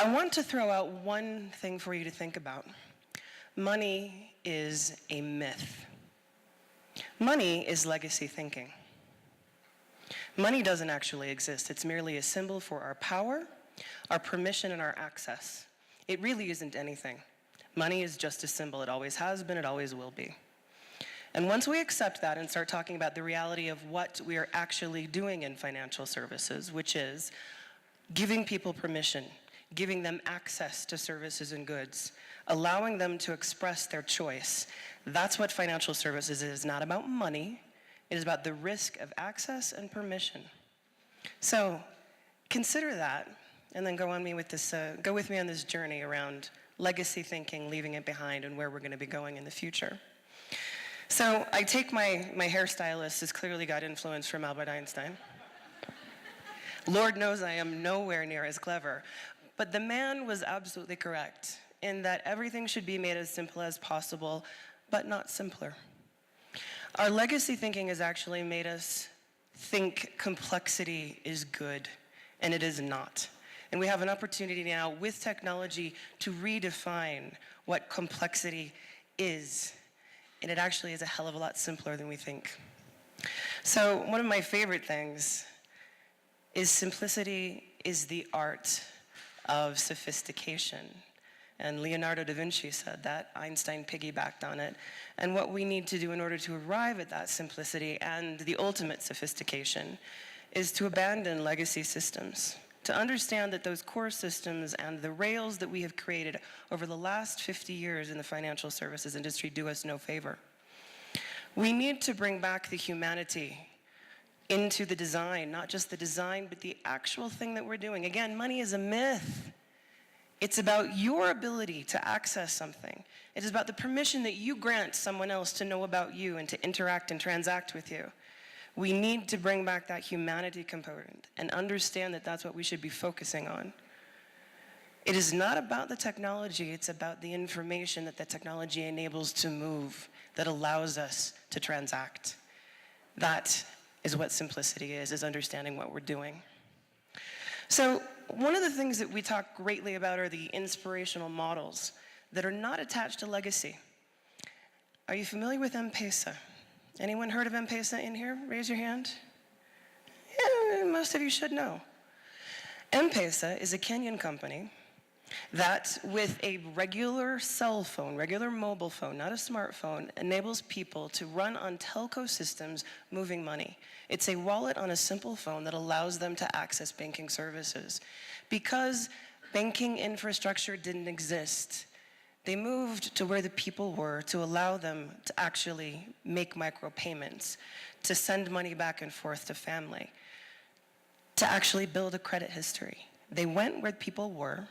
I want to throw out one thing for you to think about. Money is a myth. Money is legacy thinking. Money doesn't actually exist. It's merely a symbol for our power, our permission, and our access. It really isn't anything. Money is just a symbol. It always has been, it always will be. And once we accept that and start talking about the reality of what we are actually doing in financial services, which is giving people permission, giving them access to services and goods, allowing them to express their choice, that's what financial services is. Not about money. It is about the risk of access and permission. So consider that, and then go with me on this journey around legacy thinking, leaving it behind, and where we're going to be going in the future. So I take my hairstylist has clearly got influence from Albert Einstein. Lord knows I am nowhere near as clever. But the man was absolutely correct in that everything should be made as simple as possible, but not simpler. Our legacy thinking has actually made us think complexity is good, and it is not. And we have an opportunity now with technology to redefine what complexity is. And it actually is a hell of a lot simpler than we think. So one of my favorite things is simplicity is the art of sophistication. And Leonardo da Vinci said that. Einstein piggybacked on it. And what we need to do in order to arrive at that simplicity and the ultimate sophistication is to abandon legacy systems, to understand that those core systems and the rails that we have created over the last 50 years in the financial services industry do us no favor. We need to bring back the humanity into the design, not just the design, but the actual thing that we're doing. Again, money is a myth. It's about your ability to access something. It is about the permission that you grant someone else to know about you and to interact and transact with you. We need to bring back that humanity component and understand that that's what we should be focusing on. It is not about the technology, it's about the information that the technology enables to move, that allows us to transact. That is what simplicity is understanding what we're doing. So one of the things that we talk greatly about are the inspirational models that are not attached to legacy. Are you familiar with M-Pesa? Anyone heard of M-Pesa in here? Raise your hand. Yeah, most of you should know. M-Pesa is a Kenyan company that with a regular cell phone, regular mobile phone, not a smartphone, enables people to run on telco systems moving money. It's a wallet on a simple phone that allows them to access banking services. Because banking infrastructure didn't exist, they moved to where the people were to allow them to actually make micropayments, to send money back and forth to family, to actually build a credit history. They went where people were,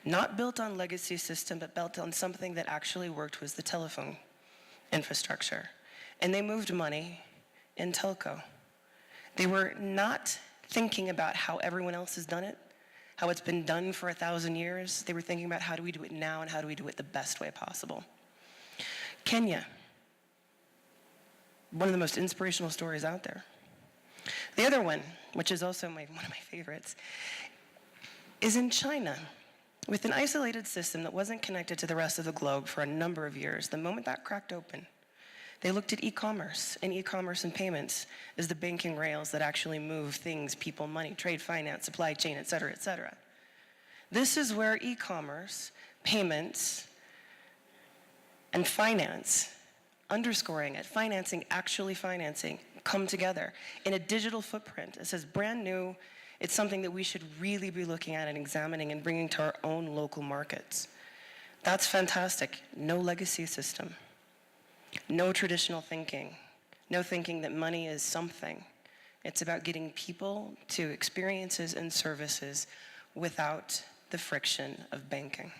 not built on legacy system, but built on something that actually worked, was the telephone infrastructure. And they moved money in telco. They were not thinking about how everyone else has done it, how it's been done for 1,000 years. They were thinking about how do we do it now and how do we do it the best way possible. Kenya, one of the most inspirational stories out there. The other one, which is also one of my favorites, is in China. With an isolated system that wasn't connected to the rest of the globe for a number of years, the moment that cracked open, they looked at e-commerce and payments as the banking rails that actually move things, people, money, trade, finance, supply chain, et cetera, et cetera. This is where e-commerce, payments, and finance, underscoring it, financing, actually financing, come together in a digital footprint. It says brand new. It's something that we should really be looking at and examining and bringing to our own local markets. That's fantastic. No legacy system. No traditional thinking. No thinking that money is something. It's about getting people to experiences and services without the friction of banking.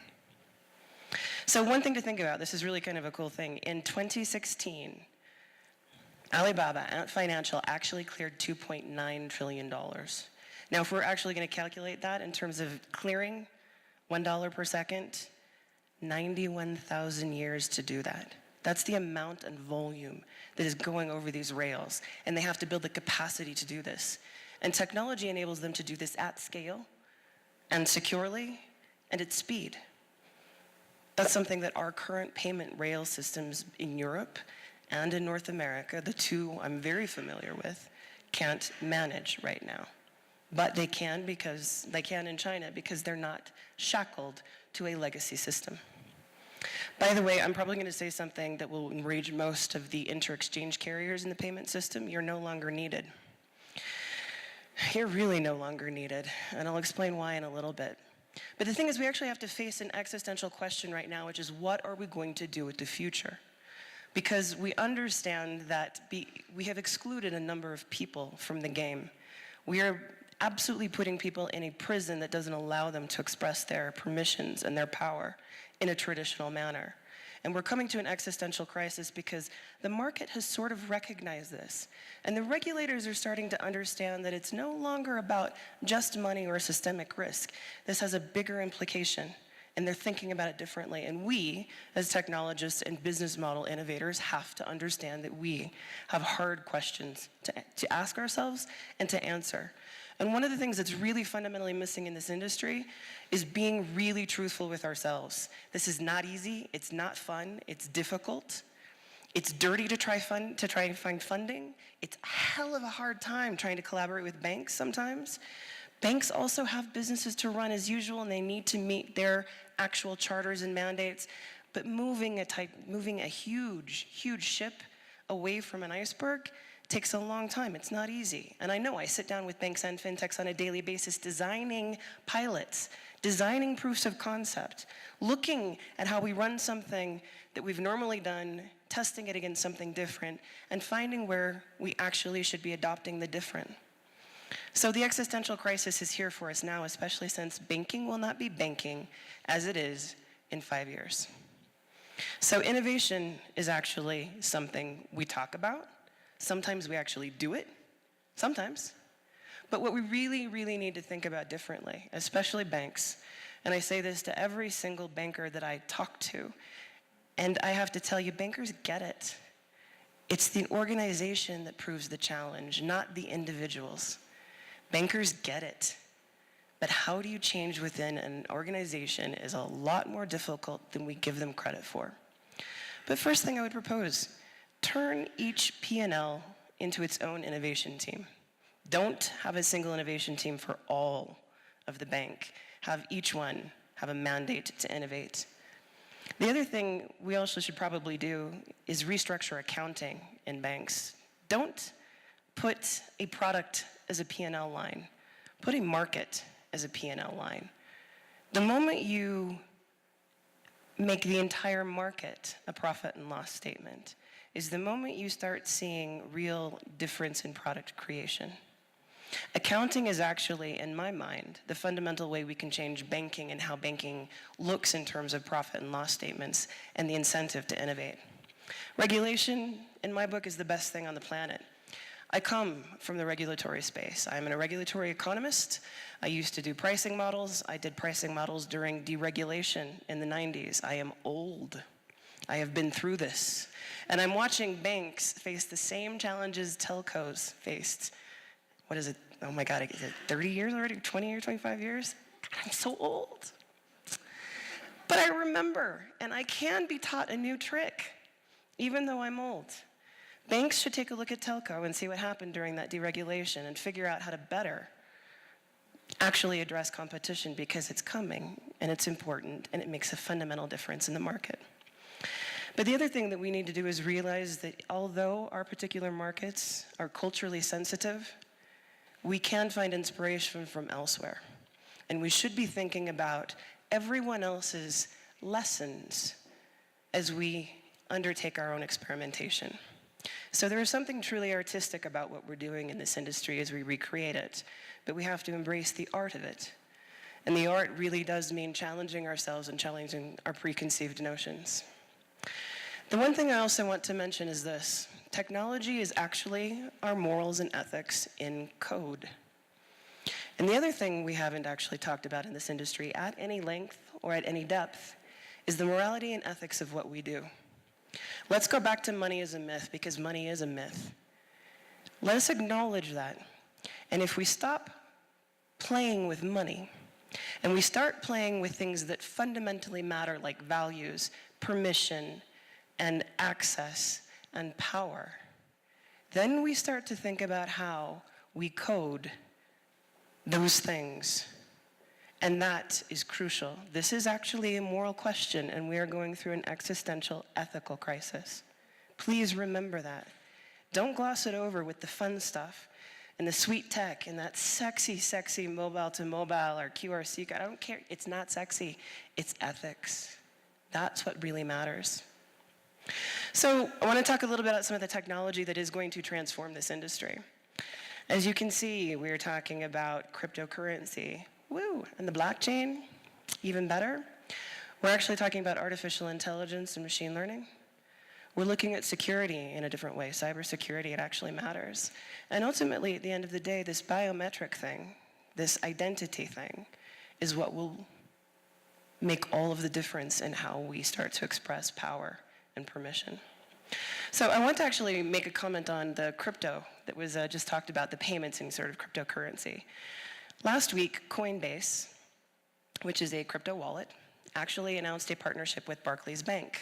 So one thing to think about, this is really kind of a cool thing. In 2016, Alibaba, Ant Financial, actually cleared $2.9 trillion. Now, if we're actually going to calculate that in terms of clearing $1 per second, 91,000 years to do that. That's the amount and volume that is going over these rails. And they have to build the capacity to do this. And technology enables them to do this at scale and securely and its speed. That's something that our current payment rail systems in Europe and in North America, the two I'm very familiar with, can't manage right now. But they can in China because they're not shackled to a legacy system. By the way, I'm probably going to say something that will enrage most of the inter-exchange carriers in the payment system. You're no longer needed. You're really no longer needed, and I'll explain why in a little bit. But the thing is, we actually have to face an existential question right now, which is, what are we going to do with the future? Because we understand that we have excluded a number of people from the game. We are absolutely putting people in a prison that doesn't allow them to express their permissions and their power in a traditional manner. And we're coming to an existential crisis because the market has sort of recognized this. And the regulators are starting to understand that it's no longer about just money or systemic risk. This has a bigger implication, and they're thinking about it differently. And we, as technologists and business model innovators, have to understand that we have hard questions to ask ourselves and to answer. And one of the things that's really fundamentally missing in this industry is being really truthful with ourselves. This is not easy, it's not fun, it's difficult. It's dirty to try and find funding. It's a hell of a hard time trying to collaborate with banks sometimes. Banks also have businesses to run as usual, and they need to meet their actual charters and mandates. But moving a huge, huge ship away from an iceberg takes a long time. It's not easy. And I know I sit down with banks and fintechs on a daily basis designing pilots, designing proofs of concept, looking at how we run something that we've normally done, testing it against something different, and finding where we actually should be adopting the different. So the existential crisis is here for us now, especially since banking will not be banking as it is in 5 years. So innovation is actually something we talk about. Sometimes we actually do it, sometimes. But what we really, really need to think about differently, especially banks, and I say this to every single banker that I talk to, and I have to tell you, bankers get it. It's the organization that proves the challenge, not the individuals. Bankers get it. But how do you change within an organization is a lot more difficult than we give them credit for. But first thing I would propose, turn each P&L into its own innovation team. Don't have a single innovation team for all of the bank. Have each one have a mandate to innovate. The other thing we also should probably do is restructure accounting in banks. Don't put a product as a P&L line. Put a market as a P&L line. The moment you make the entire market a profit and loss statement is the moment you start seeing real difference in product creation. Accounting is actually, in my mind, the fundamental way we can change banking and how banking looks in terms of profit and loss statements and the incentive to innovate. Regulation, in my book, is the best thing on the planet. I come from the regulatory space. I'm a regulatory economist. I used to do pricing models. I did pricing models during deregulation in the 90s. I am old. I have been through this. And I'm watching banks face the same challenges telcos faced. What is it? Oh my God, is it 30 years already? 20 years, 25 years? I'm so old. But I remember, and I can be taught a new trick, even though I'm old. Banks should take a look at telco and see what happened during that deregulation and figure out how to better actually address competition, because it's coming and it's important and it makes a fundamental difference in the market. But the other thing that we need to do is realize that although our particular markets are culturally sensitive, we can find inspiration from elsewhere. And we should be thinking about everyone else's lessons as we undertake our own experimentation. So there is something truly artistic about what we're doing in this industry as we recreate it, but we have to embrace the art of it. And the art really does mean challenging ourselves and challenging our preconceived notions. The one thing I also want to mention is this. Technology is actually our morals and ethics in code. And the other thing we haven't actually talked about in this industry at any length or at any depth is the morality and ethics of what we do. Let's go back to money as a myth, because money is a myth. Let us acknowledge that. And if we stop playing with money and we start playing with things that fundamentally matter, like values, permission, and access, and power, then we start to think about how we code those things. And that is crucial. This is actually a moral question, and we are going through an existential ethical crisis. Please remember that. Don't gloss it over with the fun stuff and the sweet tech and that sexy, sexy mobile to mobile or QRC code. I don't care. It's not sexy. It's ethics. That's what really matters. So I want to talk a little bit about some of the technology that is going to transform this industry. As you can see, we're talking about cryptocurrency. Woo! And the blockchain, even better. We're actually talking about artificial intelligence and machine learning. We're looking at security in a different way. Cybersecurity, it actually matters. And ultimately, at the end of the day, this biometric thing, this identity thing, is what will make all of the difference in how we start to express power and permission. So I want to actually make a comment on the crypto that was just talked about, the payments and sort of cryptocurrency. Last week, Coinbase, which is a crypto wallet, actually announced a partnership with Barclays Bank.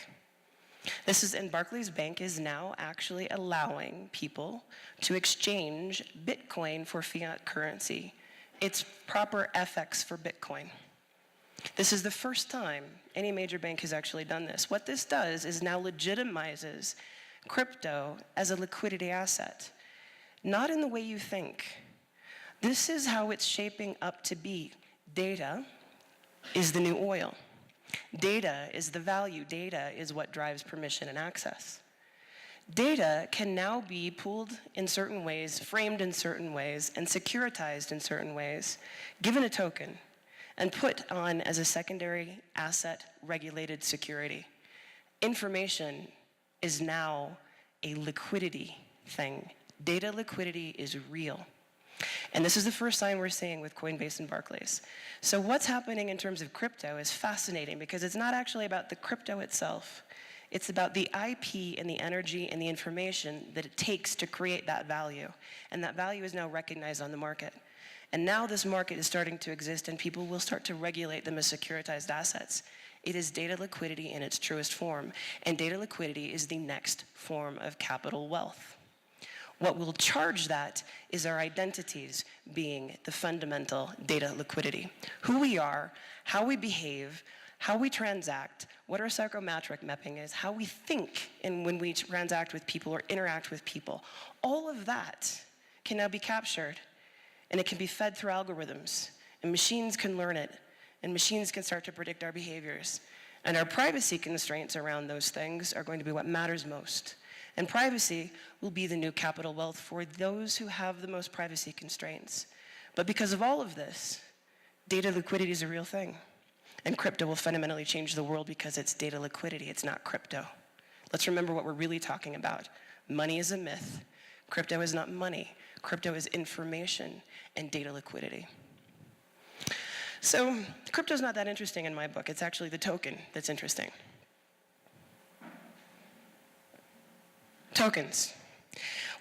And Barclays Bank is now actually allowing people to exchange Bitcoin for fiat currency. It's proper FX for Bitcoin. This is the first time any major bank has actually done this. What this does is now legitimizes crypto as a liquidity asset, not in the way you think. This is how it's shaping up to be. Data is the new oil. Data is the value. Data is what drives permission and access. Data can now be pooled in certain ways, framed in certain ways, and securitized in certain ways, given a token, and put on as a secondary asset regulated security. Information is now a liquidity thing. Data liquidity is real. And this is the first sign we're seeing with Coinbase and Barclays. So what's happening in terms of crypto is fascinating because it's not actually about the crypto itself. It's about the IP and the energy and the information that it takes to create that value. And that value is now recognized on the market. And now this market is starting to exist and people will start to regulate them as securitized assets. It is data liquidity in its truest form. And data liquidity is the next form of capital wealth. What will charge that is our identities being the fundamental data liquidity. Who we are, how we behave, how we transact, what our psychometric mapping is, how we think and when we transact with people or interact with people. All of that can now be captured and it can be fed through algorithms and machines can learn it and machines can start to predict our behaviors. And our privacy constraints around those things are going to be what matters most. And privacy will be the new capital wealth for those who have the most privacy constraints. But because of all of this, data liquidity is a real thing. And crypto will fundamentally change the world because it's data liquidity, it's not crypto. Let's remember what we're really talking about. Money is a myth. Crypto is not money. Crypto is information and data liquidity. So crypto is not that interesting in my book. It's actually the token that's interesting. Tokens.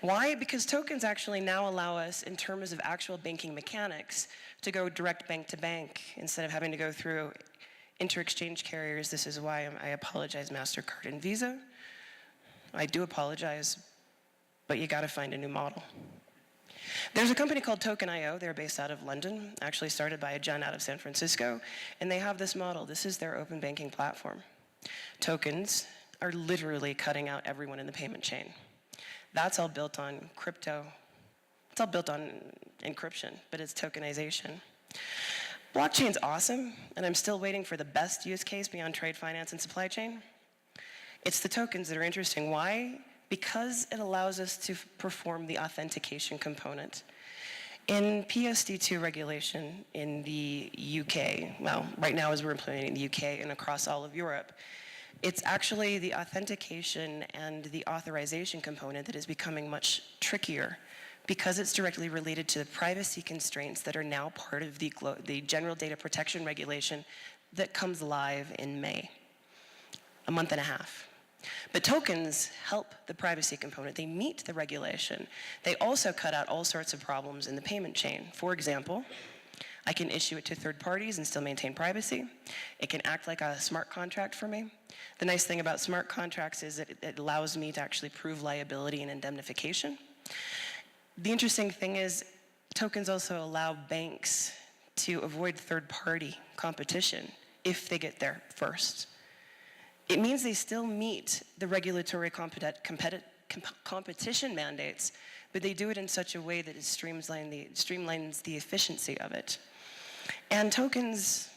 Why? Because tokens actually now allow us, in terms of actual banking mechanics, to go direct bank to bank instead of having to go through inter-exchange carriers. This is why I apologize, MasterCard and Visa. I do apologize, but you gotta find a new model. There's a company called Token.io. They're based out of London, actually started by a Jen out of San Francisco, and they have this model. This is their open banking platform. Tokens are literally cutting out everyone in the payment chain. That's all built on crypto. It's all built on encryption, but it's tokenization. Blockchain's awesome, and I'm still waiting for the best use case beyond trade finance and supply chain. It's the tokens that are interesting. Why? Because it allows us to perform the authentication component. In PSD2 regulation in the UK, well, right now as we're implementing the UK and across all of Europe, it's actually the authentication and the authorization component that is becoming much trickier because it's directly related to the privacy constraints that are now part of the General Data Protection Regulation that comes live in May, a month and a half. But tokens help the privacy component. They meet the regulation. They also cut out all sorts of problems in the payment chain. For example, I can issue it to third parties and still maintain privacy. It can act like a smart contract for me. The nice thing about smart contracts is that it allows me to actually prove liability and indemnification. The interesting thing is tokens also allow banks to avoid third-party competition if they get there first. It means they still meet the regulatory competition mandates, but they do it in such a way that it streamlines the efficiency of it. And tokens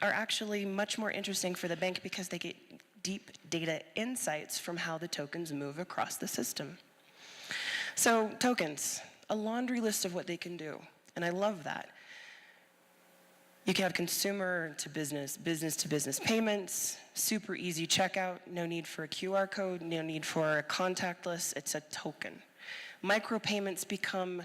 are actually much more interesting for the bank because they get deep data insights from how the tokens move across the system. So tokens, a laundry list of what they can do, and I love that. You can have consumer to business payments, super easy checkout, no need for a QR code, no need for a contactless, it's a token. Micropayments become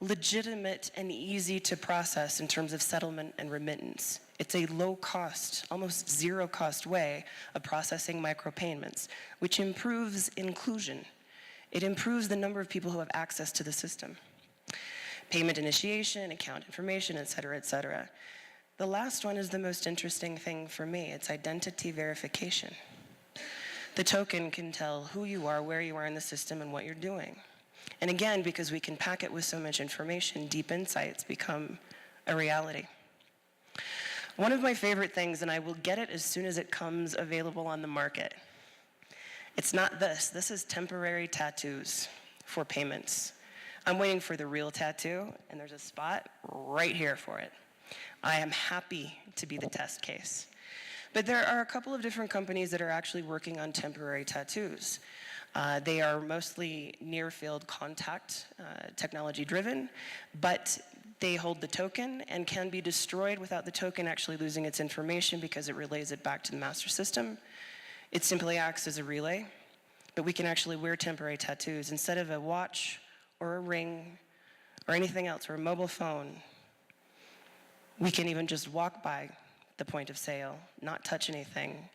legitimate and easy to process in terms of settlement and remittance. It's a low cost, almost zero cost way of processing micropayments, which improves inclusion. It improves the number of people who have access to the system. Payment initiation, account information, et cetera, et cetera. The last one is the most interesting thing for me. It's identity verification. The token can tell who you are, where you are in the system, and what you're doing. And again, because we can pack it with so much information, deep insights become a reality. One of my favorite things, and I will get it as soon as it comes available on the market, it's not this. This is temporary tattoos for payments. I'm waiting for the real tattoo, and there's a spot right here for it. I am happy to be the test case. But there are a couple of different companies that are actually working on temporary tattoos. They are mostly near-field contact technology driven, but they hold the token and can be destroyed without the token actually losing its information because it relays it back to the master system. It simply acts as a relay, but we can actually wear temporary tattoos instead of a watch or a ring or anything else, or a mobile phone. We can even just walk by the point of sale, not touch anything,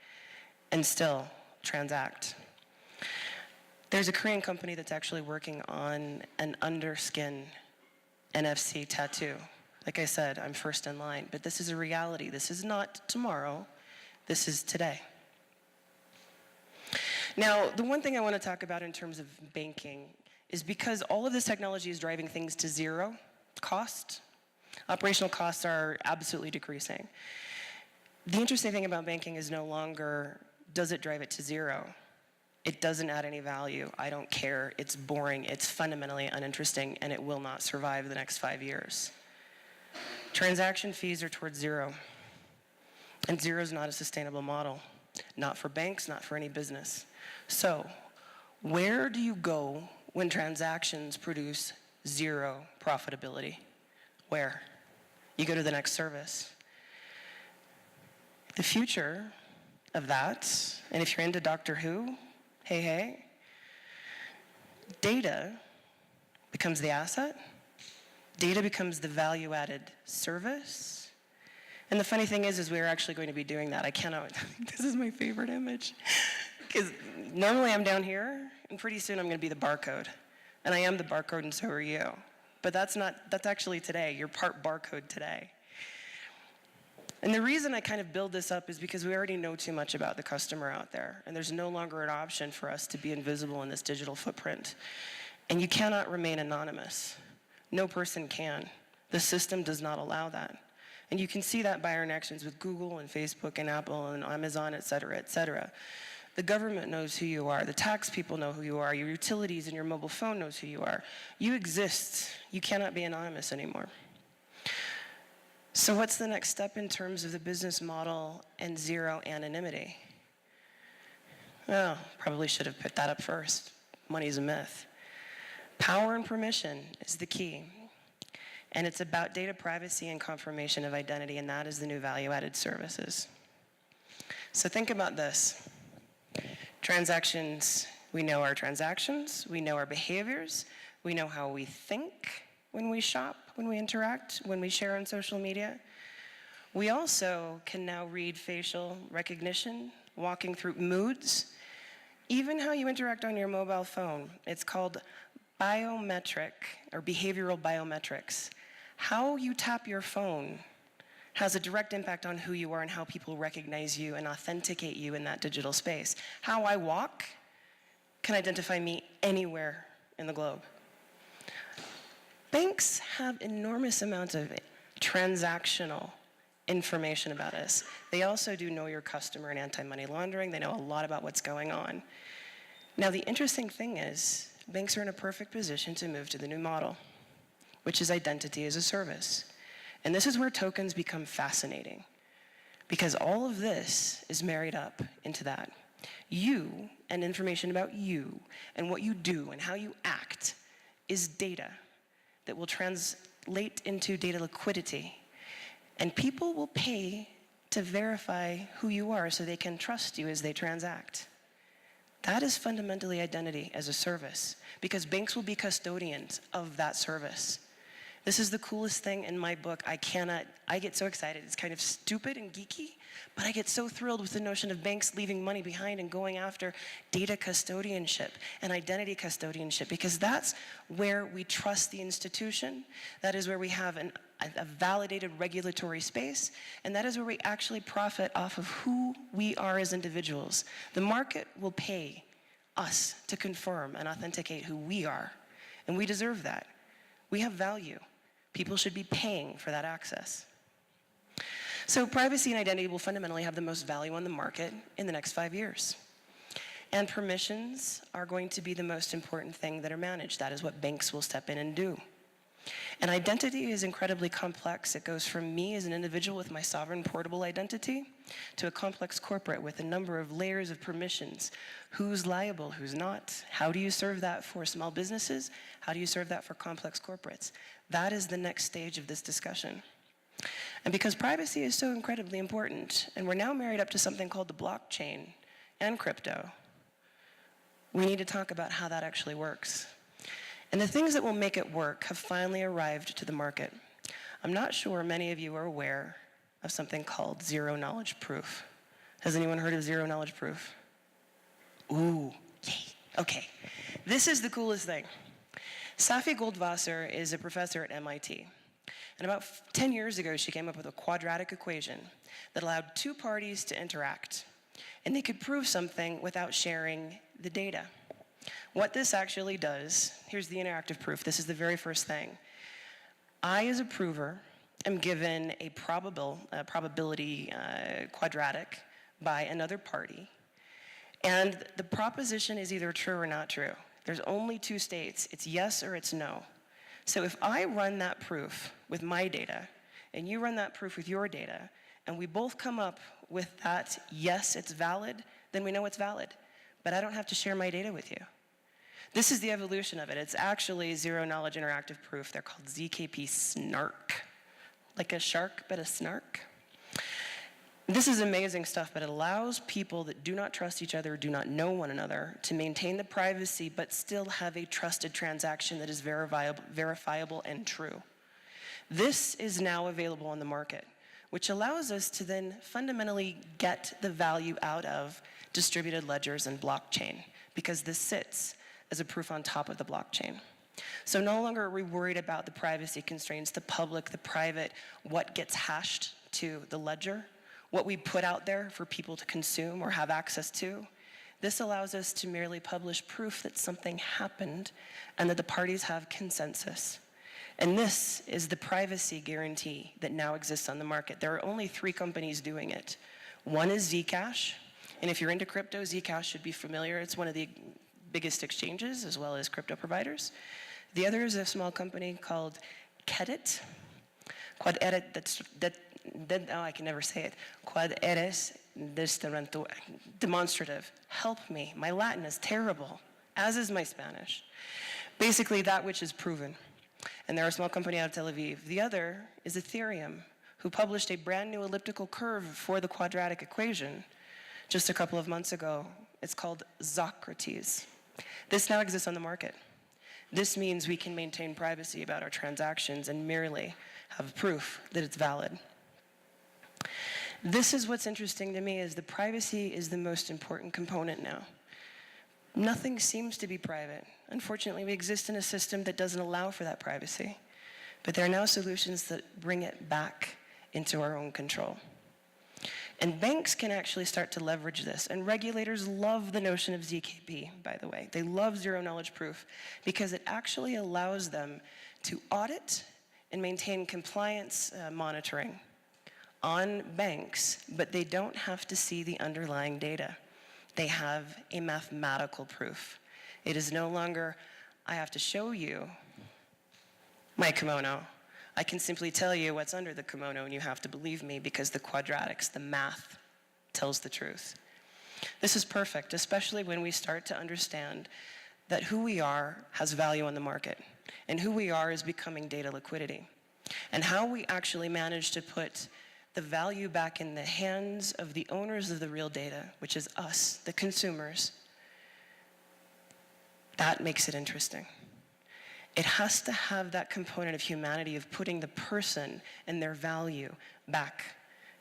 and still transact. There's a Korean company that's actually working on an underskin NFC tattoo. Like I said, I'm first in line, but this is a reality. This is not tomorrow, this is today. Now, the one thing I want to talk about in terms of banking is because all of this technology is driving things to zero cost, operational costs are absolutely decreasing. The interesting thing about banking is no longer, does it drive it to zero? It doesn't add any value. I don't care. It's boring. It's fundamentally uninteresting, and it will not survive the next 5 years. Transaction fees are towards zero, and zero is not a sustainable model. Not for banks, not for any business. So, where do you go when transactions produce zero profitability? Where? You go to the next service. The future of that, and if you're into Doctor Who, hey, data becomes the asset, data becomes the value-added service, and the funny thing is we're actually going to be doing that. I cannot, this is my favorite image, because normally I'm down here, and pretty soon I'm going to be the barcode, and I am the barcode, and so are you. But that's actually today. You're part barcode today. And the reason I kind of build this up is because we already know too much about the customer out there, and there's no longer an option for us to be invisible in this digital footprint. And you cannot remain anonymous. No person can. The system does not allow that. And you can see that by our connections with Google and Facebook and Apple and Amazon, et cetera, et cetera. The government knows who you are. The tax people know who you are. Your utilities and your mobile phone knows who you are. You exist. You cannot be anonymous anymore. So what's the next step in terms of the business model and zero anonymity? Well, probably should have put that up first. Money's a myth. Power and permission is the key. And it's about data privacy and confirmation of identity, and that is the new value-added services. So think about this. Transactions, we know our transactions, we know our behaviors, we know how we think when we shop, when we interact, when we share on social media. We also can now read facial recognition, walking through moods, even how you interact on your mobile phone. It's called biometric or behavioral biometrics. How you tap your phone has a direct impact on who you are and how people recognize you and authenticate you in that digital space. How I walk can identify me anywhere in the globe. Banks have enormous amounts of transactional information about us. They also do know your customer and anti-money laundering. They know a lot about what's going on. Now, the interesting thing is, banks are in a perfect position to move to the new model, which is identity as a service. And this is where tokens become fascinating, because all of this is married up into that. You and information about you and what you do and how you act is data that will translate into data liquidity. And people will pay to verify who you are so they can trust you as they transact. That is fundamentally identity as a service, because banks will be custodians of that service. This is the coolest thing in my book. I get so excited. It's kind of stupid and geeky, but I get so thrilled with the notion of banks leaving money behind and going after data custodianship and identity custodianship, because that's where we trust the institution. That is where we have a validated regulatory space, and that is where we actually profit off of who we are as individuals. The market will pay us to confirm and authenticate who we are, and we deserve that. We have value. People should be paying for that access. So privacy and identity will fundamentally have the most value on the market in the next 5 years. And permissions are going to be the most important thing that are managed. That is what banks will step in and do. And identity is incredibly complex. It goes from me as an individual with my sovereign portable identity to a complex corporate with a number of layers of permissions. Who's liable, who's not? How do you serve that for small businesses? How do you serve that for complex corporates? That is the next stage of this discussion. And because privacy is so incredibly important, and we're now married up to something called the blockchain and crypto, we need to talk about how that actually works. And the things that will make it work have finally arrived to the market. I'm not sure many of you are aware of something called zero-knowledge proof. Has anyone heard of zero-knowledge proof? Ooh, yay. Okay. This is the coolest thing. Safi Goldwasser is a professor at MIT. And about 10 years ago, she came up with a quadratic equation that allowed two parties to interact. And they could prove something without sharing the data. What this actually does, here's the interactive proof. This is the very first thing. I, as a prover, am given a probability quadratic by another party. And the proposition is either true or not true. There's only two states. It's yes or it's no. So if I run that proof with my data, and you run that proof with your data, and we both come up with that yes, it's valid, then we know it's valid. But I don't have to share my data with you. This is the evolution of it. It's actually zero-knowledge interactive proof. They're called ZKP SNARK. Like a shark, but a snark. This is amazing stuff, but it allows people that do not trust each other, do not know one another, to maintain the privacy, but still have a trusted transaction that is verifiable and true. This is now available on the market, which allows us to then fundamentally get the value out of distributed ledgers and blockchain, because this sits as a proof on top of the blockchain. So no longer are we worried about the privacy constraints, the public, the private, what gets hashed to the ledger, what we put out there for people to consume or have access to. This allows us to merely publish proof that something happened and that the parties have consensus. And this is the privacy guarantee that now exists on the market. There are only 3 companies doing it. One is Zcash, and if you're into crypto, Zcash should be familiar. It's one of the biggest exchanges as well as crypto providers. The other is a small company called Qedit. I can never say it. Quod eres demonstrative. Help me. My Latin is terrible, as is my Spanish. Basically, that which is proven. And they're a small company out of Tel Aviv. The other is Ethereum, who published a brand new elliptical curve for the quadratic equation just a couple of months ago. It's called Socrates. This now exists on the market. This means we can maintain privacy about our transactions and merely have proof that it's valid. This is what's interesting to me, is the privacy is the most important component now. Nothing seems to be private. Unfortunately, we exist in a system that doesn't allow for that privacy. But there are now solutions that bring it back into our own control. And banks can actually start to leverage this. And regulators love the notion of ZKP, by the way. They love zero knowledge proof because it actually allows them to audit and maintain compliance monitoring on banks, but they don't have to see the underlying data. They have a mathematical proof. It is no longer, I have to show you my kimono. I can simply tell you what's under the kimono and you have to believe me because the quadratics, the math, tells the truth. This is perfect, especially when we start to understand that who we are has value on the market and who we are is becoming data liquidity. And how we actually manage to put the value back in the hands of the owners of the real data, which is us, the consumers, that makes it interesting. It has to have that component of humanity of putting the person and their value back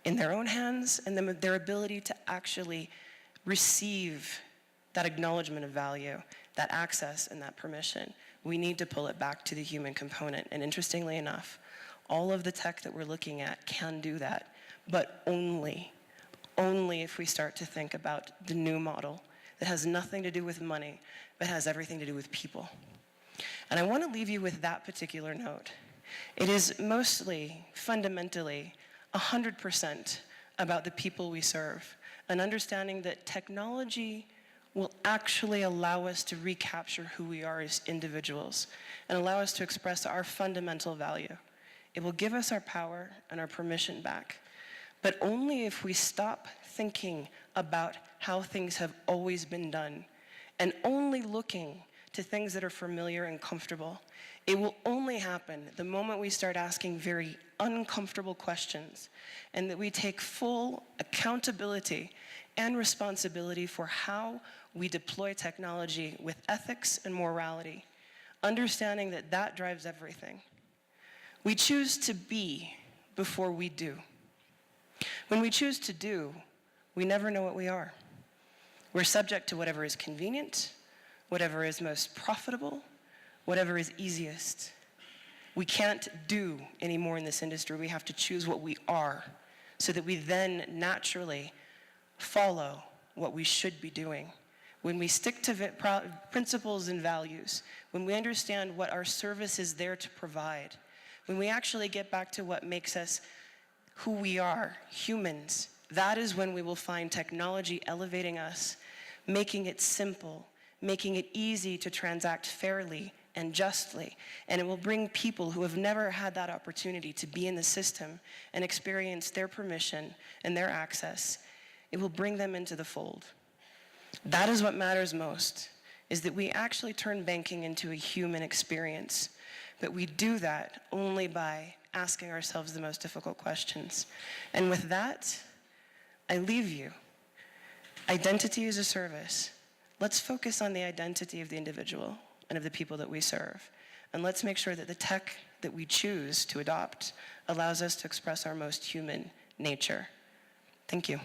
in their own hands and their ability to actually receive that acknowledgement of value, that access and that permission. We need to pull it back to the human component. And interestingly enough, all of the tech that we're looking at can do that, but only if we start to think about the new model that has nothing to do with money, but has everything to do with people. And I want to leave you with that particular note. It is mostly, fundamentally, 100% about the people we serve, an understanding that technology will actually allow us to recapture who we are as individuals and allow us to express our fundamental value. It will give us our power and our permission back, but only if we stop thinking about how things have always been done and only looking to things that are familiar and comfortable. It will only happen the moment we start asking very uncomfortable questions and that we take full accountability and responsibility for how we deploy technology with ethics and morality, understanding that that drives everything. We choose to be before we do. When we choose to do, we never know what we are. We're subject to whatever is convenient, whatever is most profitable, whatever is easiest. We can't do anymore in this industry. We have to choose what we are so that we then naturally follow what we should be doing. When we stick to principles and values, when we understand what our service is there to provide, when we actually get back to what makes us who we are, humans, that is when we will find technology elevating us, making it simple, making it easy to transact fairly and justly. And it will bring people who have never had that opportunity to be in the system and experience their permission and their access. It will bring them into the fold. That is what matters most, is that we actually turn banking into a human experience. But we do that only by asking ourselves the most difficult questions. And with that, I leave you. Identity is a service. Let's focus on the identity of the individual and of the people that we serve. And let's make sure that the tech that we choose to adopt allows us to express our most human nature. Thank you.